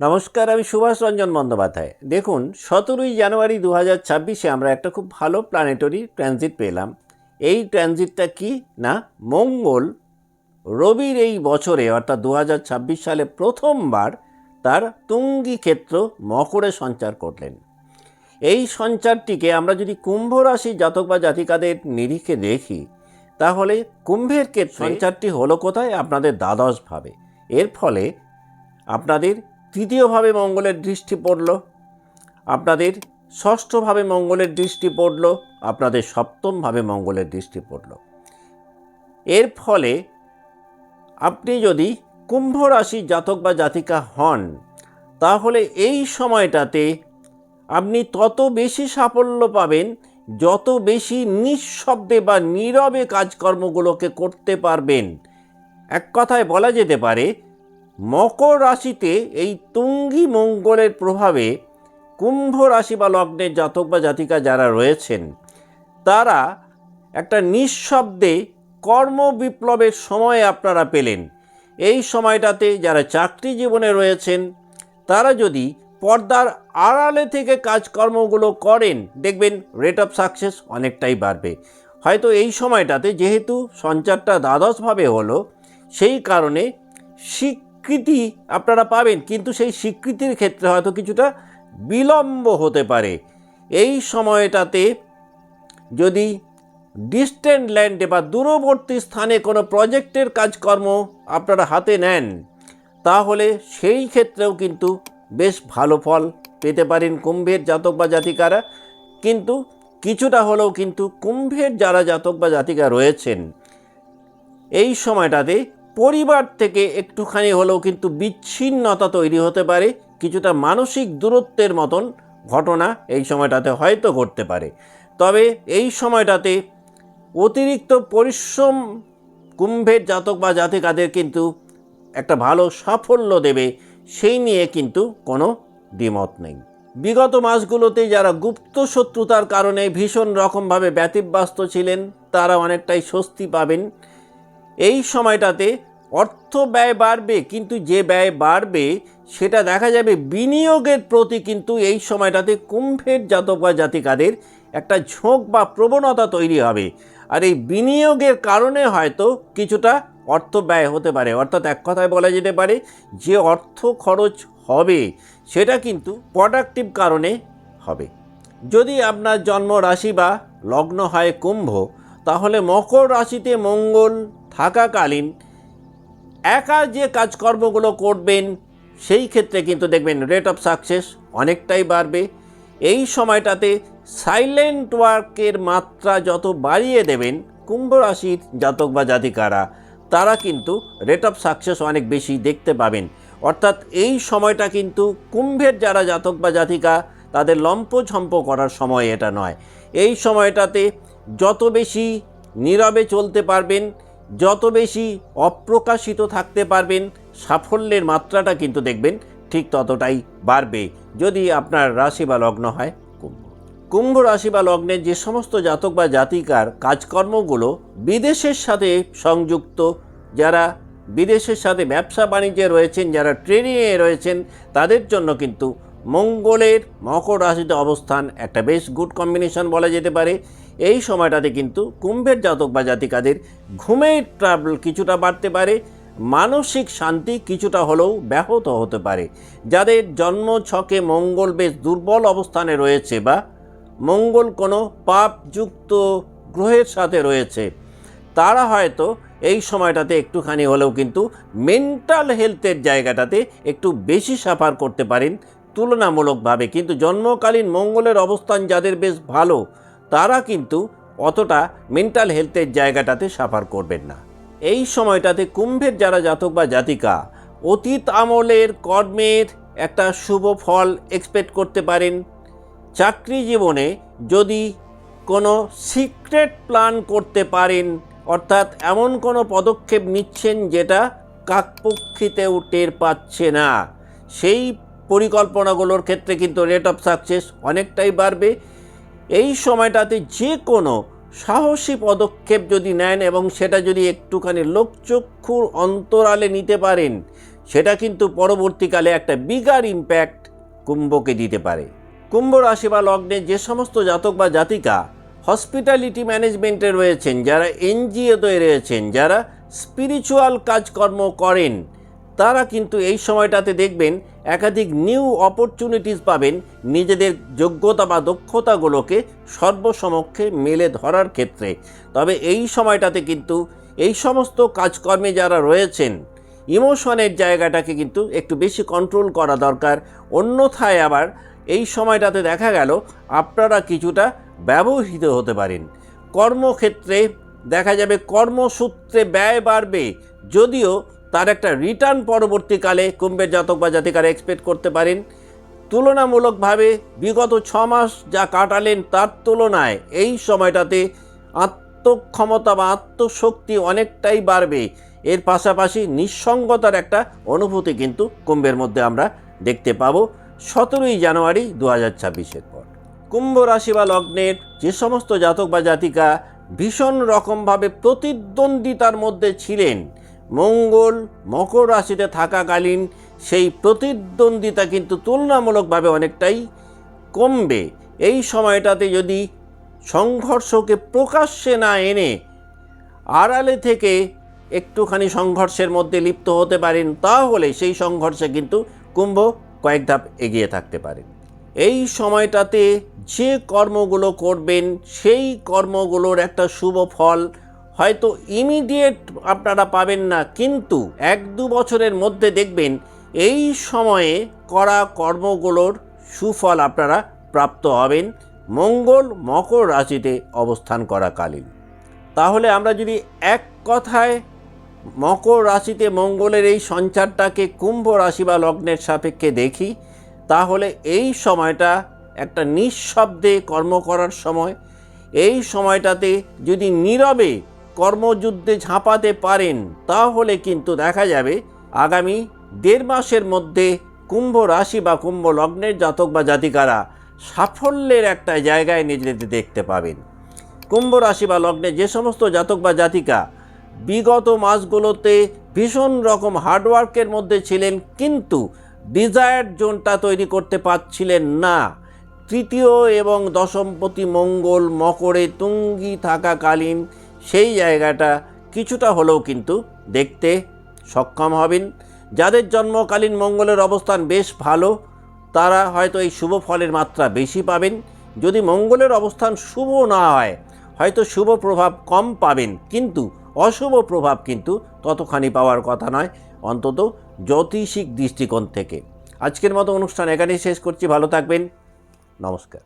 নমস্কার, আমি সুভাষ রঞ্জন বন্দ্যোপাধ্যায়। দেখুন, 17ই জানুয়ারি 2026-এ আমরা একটা খুব ভালো প্ল্যানেটরি ট্রানজিট পেলাম। এই ট্রানজিটটা কি না, মঙ্গল রবির এই বছরে অর্থাৎ 2026 সালে প্রথমবার তার তুঙ্গি ক্ষেত্র মকরে সঞ্চার করলেন। এই সঞ্চারটিকে আমরা যদি কুম্ভ রাশি জাতক বা জাতিকাদের নিরিখে দেখি, তাহলে কুম্ভের ক্ষেত্রে সঞ্চারটি হলো কোথায়? আপনাদের দ্বাদশভাবে। এর ফলে আপনাদের তৃতীয়ভাবে মঙ্গলের দৃষ্টি পড়ল, আপনাদের ষষ্ঠভাবে মঙ্গলের দৃষ্টি পড়ল, আপনাদের সপ্তমভাবে মঙ্গলের দৃষ্টি পড়ল। এর ফলে আপনি যদি কুম্ভ রাশির জাতক বা জাতিকা হন, তাহলে এই সময়টাতে আপনি তত বেশি সাফল্য পাবেন যত বেশি নিঃশব্দে বা নীরবে কাজকর্মগুলোকে করতে পারবেন। এক কথায় বলা যেতে পারে, মকর রাশিতে এই তুঙ্গি মঙ্গলের প্রভাবে কুম্ভ রাশি বা লগ্নের জাতক বা জাতিকা যারা রয়েছেন, তারা একটা নিঃশব্দে কর্ম বিপ্লবের সময় আপনারা পেলেন। এই সময়টাতে যারা চাকরি জীবনে রয়েছেন, তারা যদি পর্দার আড়ালে থেকে কাজকর্মগুলো করেন, দেখবেন রেট অফ সাকসেস অনেকটাই বাড়বে। হয়তো এই সময়টাতে যেহেতু সঞ্চারটা দ্বাদশভাবে হলো, সেই কারণে স্বীকৃতি আপনারা পাবেন, কিন্তু সেই স্বীকৃতির ক্ষেত্রে হয়তো কিছুটা বিলম্ব হতে পারে। এই সময়টাতে যদি ডিস্টেন্ট ল্যান্ডে বা দূরবর্তী স্থানে কোনো প্রজেক্টের কাজকর্ম আপনারা হাতে নেন, তাহলে সেই ক্ষেত্রেও কিন্তু বেশ ভালো ফল পেতে পারেন কুম্ভের জাতক বা জাতিকারা। কিন্তু কিছুটা হলেও কিন্তু কুম্ভের যারা জাতক বা জাতিকা রয়েছেন, এই সময়টাতে পরিবার থেকে একটুখানি হলেও কিন্তু বিচ্ছিন্নতা তৈরি হতে পারে, কিছুটা মানসিক দূরত্বের মতন ঘটনা এই সময়টাতে হয়তো ঘটতে পারে। তবে এই সময়টাতে অতিরিক্ত পরিশ্রম কুম্ভের জাতক বা জাতিকাদের কিন্তু একটা ভালো সাফল্য দেবে, সেই নিয়ে কিন্তু কোনো দ্বিমত নেই। বিগত মাসগুলোতে যারা গুপ্ত শত্রুতার কারণে ভীষণ রকমভাবে ব্যতিব্যস্ত ছিলেন, তারা অনেকটাই স্বস্তি পাবেন। এই সময়টাতে অর্থ ব্যয় বাড়বে, কিন্তু যে ব্যয় বাড়বে সেটা দেখা যাবে বিনিয়োগের প্রতি কিন্তু এই সময়টাতে কুম্ভের জাতক বা জাতিকাদের একটা ঝোঁক বা প্রবণতা তৈরি হবে। আর এই বিনিয়োগের কারণে হয়তো কিছুটা অর্থ ব্যয় হতে পারে। অর্থাৎ এক কথায় বলা যেতে পারে, যে অর্থ খরচ হবে সেটা কিন্তু প্রোডাক্টিভ কারণে হবে। যদি আপনার জন্ম রাশি বা লগ্ন হয় কুম্ভ, তাহলে মকর রাশিতে মঙ্গল থাকাকালীন একা যে কাজকর্মগুলো করবেন, সেই ক্ষেত্রে কিন্তু দেখবেন রেট অফ সাকসেস অনেকটাই বাড়বে। এই সময়টাতে সাইলেন্ট ওয়ার্কের মাত্রা যত বাড়িয়ে দেবেন কুম্ভ রাশির জাতক বা জাতিকারা, তারা কিন্তু রেট অফ সাকসেস অনেক বেশি দেখতে পাবেন। অর্থাৎ এই সময়টা কিন্তু কুম্ভের যারা জাতক বা জাতিকা, তাদের লম্পঝম্প করার সময় এটা নয়। এই সময়টাতে যত বেশি নীরবে চলতে পারবেন, যত বেশি অপ্রকাশিত থাকতে পারবেন, সাফল্যের মাত্রাটা কিন্তু দেখবেন ঠিক ততটাই বাড়বে, যদি আপনার রাশি বা লগ্ন হয় কুম্ভ। কুম্ভ রাশি বা লগ্নের যে সমস্ত জাতক বা জাতিকার কাজকর্মগুলো বিদেশের সাথে সংযুক্ত, যারা বিদেশের সাথে ব্যবসা বাণিজ্যে রয়েছেন, যারা ট্রেনিংয়ে রয়েছেন, তাদের জন্য কিন্তু মঙ্গলের মকর রাশিতে অবস্থান একটা বেশ গুড কম্বিনেশন বলা যেতে পারে। এই সময়টাতে কিন্তু কুম্ভের জাতক বা জাতিকাদের ঘুমের ট্রাবল কিছুটা বাড়তে পারে, মানসিক শান্তি কিছুটা হলেও ব্যাহত হতে পারে। যাদের জন্ম ছকে মঙ্গল বেশ দুর্বল অবস্থানে রয়েছে বা মঙ্গল কোনো পাপযুক্ত গ্রহের সাথে রয়েছে, তারা হয়তো এই সময়টাতে একটুখানি হলেও কিন্তু মেন্টাল হেলথের জায়গাটাতে একটু বেশি সাফার করতে পারেন তুলনামূলকভাবে। কিন্তু জন্মকালীন মঙ্গলের অবস্থান যাদের বেশ ভালো, তারা কিন্তু অতটা মেন্টাল হেলথের জায়গাটাতে সাফার করবেন না। এই সময়টাতে কুম্ভের যারা জাতক বা জাতিকা অতীত আমলের কর্মের একটা শুভ ফল এক্সপেক্ট করতে পারেন। চাকরি জীবনে যদি কোনো সিক্রেট প্ল্যান করতে পারেন, অর্থাৎ এমন কোনো পদক্ষেপ নিচ্ছেন যেটা কাকপক্ষীতেও টের পাচ্ছে না, সেই পরিকল্পনাগুলোর ক্ষেত্রে কিন্তু রেট অফ সাকসেস অনেকটাই বাড়বে। এই সময়টাতে যে কোনো সাহসী পদক্ষেপ যদি নেন এবং সেটা যদি একটুখানি লোকচক্ষুর অন্তরালে নিতে পারেন, সেটা কিন্তু পরবর্তীকালে একটা বিগার ইম্প্যাক্ট কুম্ভকে দিতে পারে। কুম্ভ রাশি বা লগ্নে যে সমস্ত জাতক বা জাতিকা হসপিটালিটি ম্যানেজমেন্টে রয়েছেন, যারা এনজিওতে রয়েছেন, যারা স্পিরিচুয়াল কাজকর্ম করেন, তারা কিন্তু এই সময়টাতে দেখবেন একাধিক নিউ অপরচুনিটিস পাবেন নিজেদের যোগ্যতা বা দক্ষতাগুলোকে সর্বসমক্ষে মেলে ধরার ক্ষেত্রে। তবে এই সময়টাতে কিন্তু এই সমস্ত কাজকর্মে যারা রয়েছেন, ইমোশনের জায়গাটাকে কিন্তু একটু বেশি কন্ট্রোল করা দরকার। অন্যথায় আবার এই সময়টাতে দেখা গেল আপনারা কিছুটা ব্যবহৃত হতে পারেন। কর্মক্ষেত্রে দেখা যাবে কর্মসূত্রে ব্যয় বাড়বে, যদিও তার একটা রিটার্ন পরবর্তীকালে কুম্ভের জাতক বা জাতিকারা এক্সপেক্ট করতে পারেন। তুলনামূলকভাবে বিগত 6 মাস যা কাটালেন তার তুলনায় এই সময়টাতে আত্মক্ষমতা বা আত্মশক্তি অনেকটাই বাড়বে। এর পাশাপাশি নিঃসঙ্গতার একটা অনুভূতি কিন্তু কুম্ভের মধ্যে আমরা দেখতে পাবো 17ই জানুয়ারি 2026-এর পর। কুম্ভ রাশি বা লগ্নের যে সমস্ত জাতক বা জাতিকা ভীষণ রকমভাবে প্রতিদ্বন্দ্বিতার মধ্যে ছিলেন, মঙ্গল মকর রাশিতে থাকাকালীন সেই প্রতিদ্বন্দ্বিতা কিন্তু তুলনামূলকভাবে অনেকটাই কমবে। এই সময়টাতে যদি সংঘর্ষকে প্রকাশ্যে না এনে আড়ালে থেকে একটুখানি সংঘর্ষের মধ্যে লিপ্ত হতে পারেন, তাহলে সেই সংঘর্ষে কিন্তু কুম্ভ কয়েক ধাপ এগিয়ে থাকতে পারেন। এই সময়টাতে যে কর্মগুলো করবেন সেই কর্মগুলোর একটা শুভ ফল হয়তো ইমিডিয়েট আপনারা পাবেন না, কিন্তু 1-2 বছরের মধ্যে দেখবেন এই সময়ে করা কর্মগুলোর সুফল আপনারা প্রাপ্ত হবেন মঙ্গল মকর রাশিতে অবস্থান করাকালীন। তাহলে আমরা যদি এক কথায় মকর রাশিতে মঙ্গলের এই সঞ্চারটাকে কুম্ভ রাশি বা লগ্নের সাপেক্ষে দেখি, তাহলে এই সময়টা একটা নিঃশব্দে কর্ম করার সময়। এই সময়টাতে যদি নীরবে কর্মযুদ্ধে ঝাঁপাতে পারেন, তাহলে কিন্তু দেখা যাবে আগামী 1.5 মাসের মধ্যে কুম্ভ রাশি বা কুম্ভ লগ্নের জাতক বা জাতিকারা সাফল্যের একটা জায়গায় নিজেদের দেখতে পাবেন। কুম্ভ রাশি বা লগ্নে যে সমস্ত জাতক বা জাতিকা বিগত মাসগুলোতে ভীষণ রকম হার্ডওয়ার্কের মধ্যে ছিলেন, কিন্তু ডিজায়ার্ড জোনটা তৈরি করতে পারছিলেন না, 3য় এবং 10মপতি মঙ্গল মকরে তুঙ্গি থাকাকালীন সেই জায়গাটা কিছুটা হলেও কিন্তু দেখতে সক্ষম হবেন। যাদের জন্মকালীন মঙ্গলের অবস্থান বেশ ভালো, তারা হয়তো এই শুভ ফলের মাত্রা বেশি পাবেন। যদি মঙ্গলের অবস্থান শুভ না হয়, হয়তো শুভ প্রভাব কম পাবেন, কিন্তু অশুভ প্রভাব কিন্তু ততখানি পাওয়ার কথা নয়, অন্তত জ্যোতিষিক দৃষ্টিকোণ থেকে। আজকের মতো অনুষ্ঠান এখানেই শেষ করছি। ভালো থাকবেন। নমস্কার।